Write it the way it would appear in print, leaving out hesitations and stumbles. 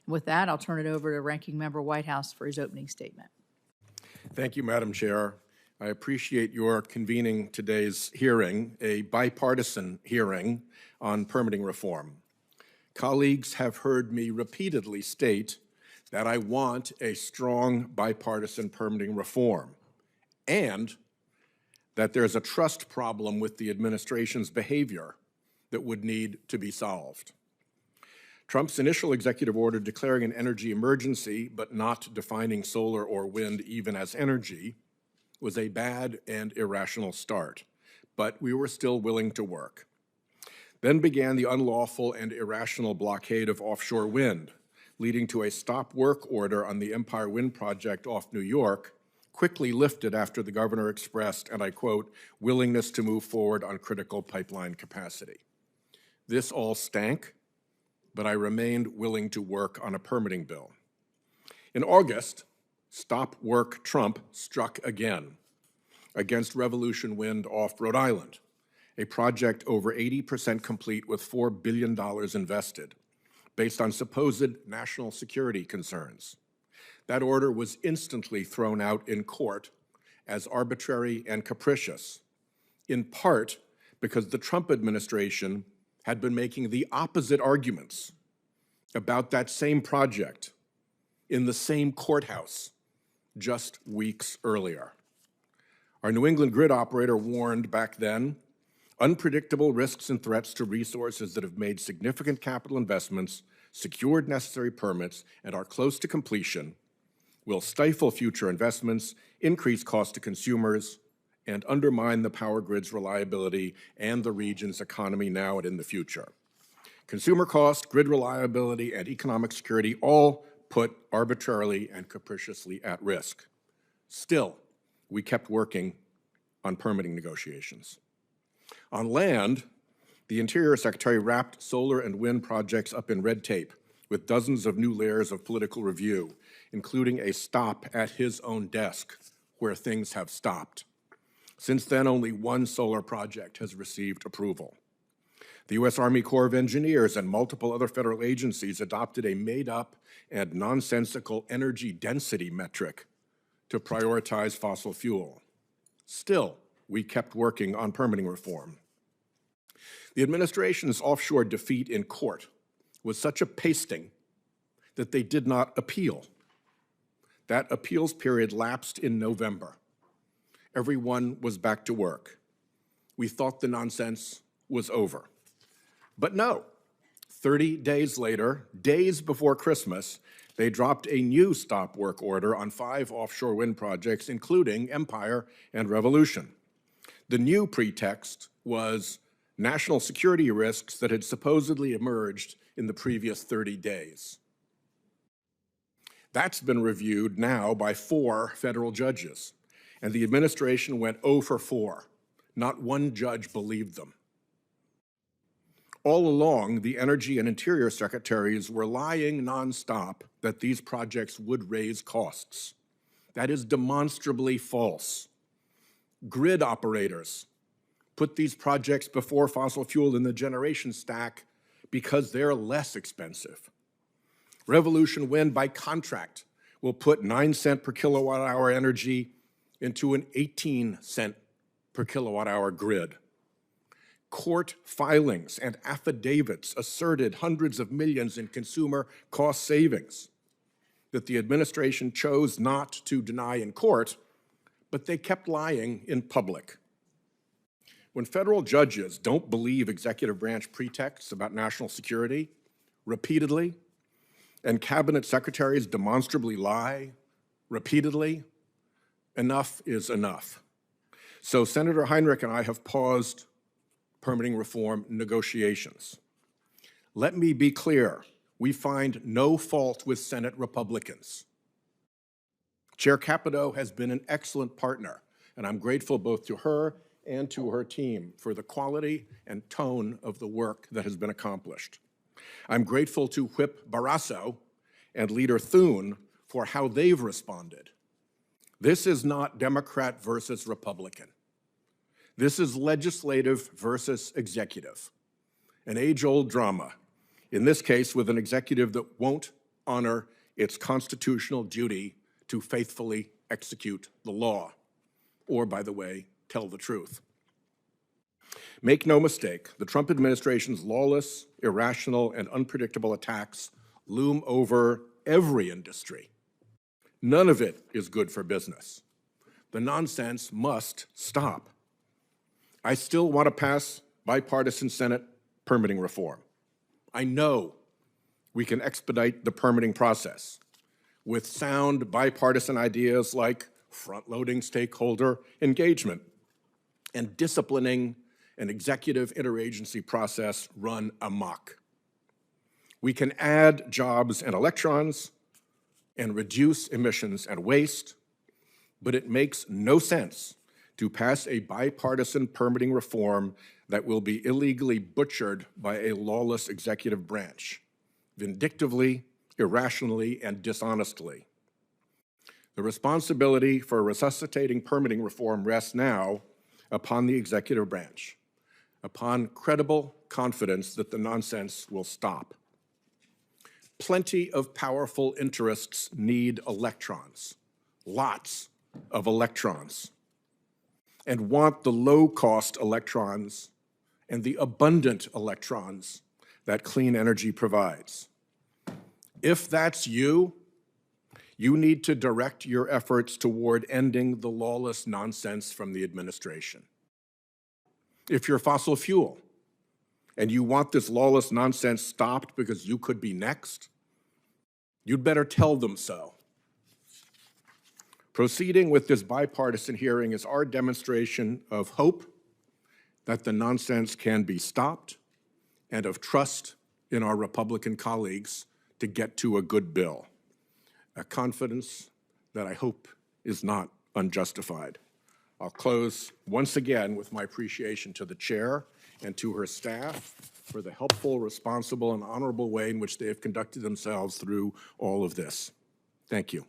With that, I'll turn it over to Ranking Member Whitehouse for his opening statement. Thank you, Madam Chair. I appreciate your convening today's hearing, a bipartisan hearing on permitting reform. Colleagues have heard me repeatedly state that I want a strong bipartisan permitting reform and that there's a trust problem with the administration's behavior that would need to be solved. Trump's initial executive order declaring an energy emergency but not defining solar or wind even as energy was a bad and irrational start, but we were still willing to work. Then began the unlawful and irrational blockade of offshore wind, leading to a stop work order on the Empire Wind Project off New York, quickly lifted after the governor expressed, and I quote, willingness to move forward on critical pipeline capacity. This all stank, but I remained willing to work on a permitting bill. In August, Stop Work Trump struck again against Revolution Wind off Rhode Island, a project over 80% complete with $4 billion invested, based on supposed national security concerns. That order was instantly thrown out in court as arbitrary and capricious, in part because the Trump administration had been making the opposite arguments about that same project in the same courthouse just weeks earlier. Our New England grid operator warned back then, unpredictable risks and threats to resources that have made significant capital investments, secured necessary permits, and are close to completion will stifle future investments, increase costs to consumers, and undermine the power grid's reliability and the region's economy now and in the future. Consumer cost, grid reliability, and economic security all put arbitrarily and capriciously at risk. Still, we kept working on permitting negotiations. On land, the Interior Secretary wrapped solar and wind projects up in red tape with dozens of new layers of political review, including a stop at his own desk where things have stopped. Since then, only one solar project has received approval. The U.S. Army Corps of Engineers and multiple other federal agencies adopted a made-up and nonsensical energy density metric to prioritize fossil fuel. Still, we kept working on permitting reform. The administration's offshore defeat in court was such a pasting that they did not appeal. That appeals period lapsed in November. Everyone was back to work. We thought the nonsense was over. But no, 30 days later, days before Christmas, they dropped a new stop work order on 5 offshore wind projects, including Empire and Revolution. The new pretext was national security risks that had supposedly emerged in the previous 30 days. That's been reviewed now by 4 federal judges, and the administration went 0 for 4. Not one judge believed them. All along, the Energy and Interior Secretaries were lying nonstop that these projects would raise costs. That is demonstrably false. Grid operators put these projects before fossil fuel in the generation stack because they're less expensive. Revolution Wind, by contract, will put 9 cents per kilowatt hour energy into an 18 cent per kilowatt hour grid. Court filings and affidavits asserted hundreds of millions in consumer cost savings that the administration chose not to deny in court, but they kept lying in public. When federal judges don't believe executive branch pretexts about national security repeatedly, and cabinet secretaries demonstrably lie repeatedly, enough is enough. So Senator Heinrich and I have paused permitting reform negotiations. Let me be clear, we find no fault with Senate Republicans. Chair Capito has been an excellent partner, and I'm grateful both to her and to her team for the quality and tone of the work that has been accomplished. I'm grateful to Whip Barrasso and Leader Thune for how they've responded. This is not Democrat versus Republican. This is legislative versus executive, an age-old drama, in this case with an executive that won't honor its constitutional duty to faithfully execute the law, or, by the way, tell the truth. Make no mistake, the Trump administration's lawless, irrational, and unpredictable attacks loom over every industry. None of it is good for business. The nonsense must stop. I still want to pass bipartisan Senate permitting reform. I know we can expedite the permitting process with sound bipartisan ideas like front-loading stakeholder engagement and disciplining an executive interagency process run amok. We can add jobs and electrons and reduce emissions and waste, but it makes no sense to pass a bipartisan permitting reform that will be illegally butchered by a lawless executive branch, vindictively, irrationally, and dishonestly. The responsibility for resuscitating permitting reform rests now upon the executive branch, upon credible confidence that the nonsense will stop. Plenty of powerful interests need electrons, lots of electrons, and want the low-cost electrons and the abundant electrons that clean energy provides. If that's you, you need to direct your efforts toward ending the lawless nonsense from the administration. If you're fossil fuel and you want this lawless nonsense stopped because you could be next, you'd better tell them so. Proceeding with this bipartisan hearing is our demonstration of hope that the nonsense can be stopped and of trust in our Republican colleagues to get to a good bill, a confidence that I hope is not unjustified. I'll close once again with my appreciation to the chair and to her staff for the helpful, responsible, and honorable way in which they have conducted themselves through all of this. Thank you.